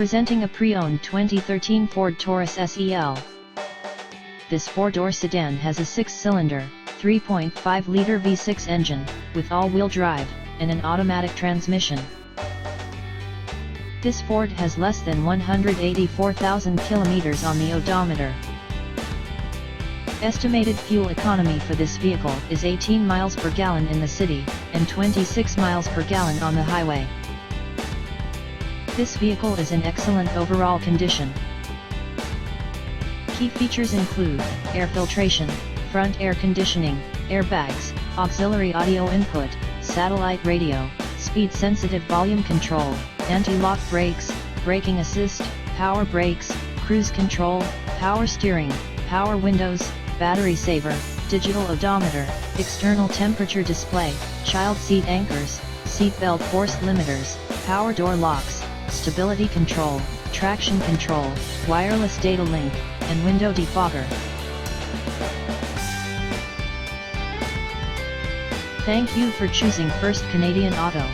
Presenting a pre-owned 2013 Ford Taurus SEL. This four-door sedan has a 6-cylinder, 3.5-liter V6 engine, with all-wheel drive, and an automatic transmission. This Ford has less than 184,000 kilometers on the odometer. Estimated fuel economy for this vehicle is 18 miles per gallon in the city, and 26 miles per gallon on the highway. This vehicle is in excellent overall condition. Key features include air filtration, front air conditioning, airbags, auxiliary audio input, satellite radio, speed-sensitive volume control, anti-lock brakes, braking assist, power brakes, cruise control, power steering, power windows, battery saver, digital odometer, external temperature display, child seat anchors, seat belt force limiters, power door locks, stability control, traction control, wireless data link, and window defogger. Thank you for choosing First Canadian Auto.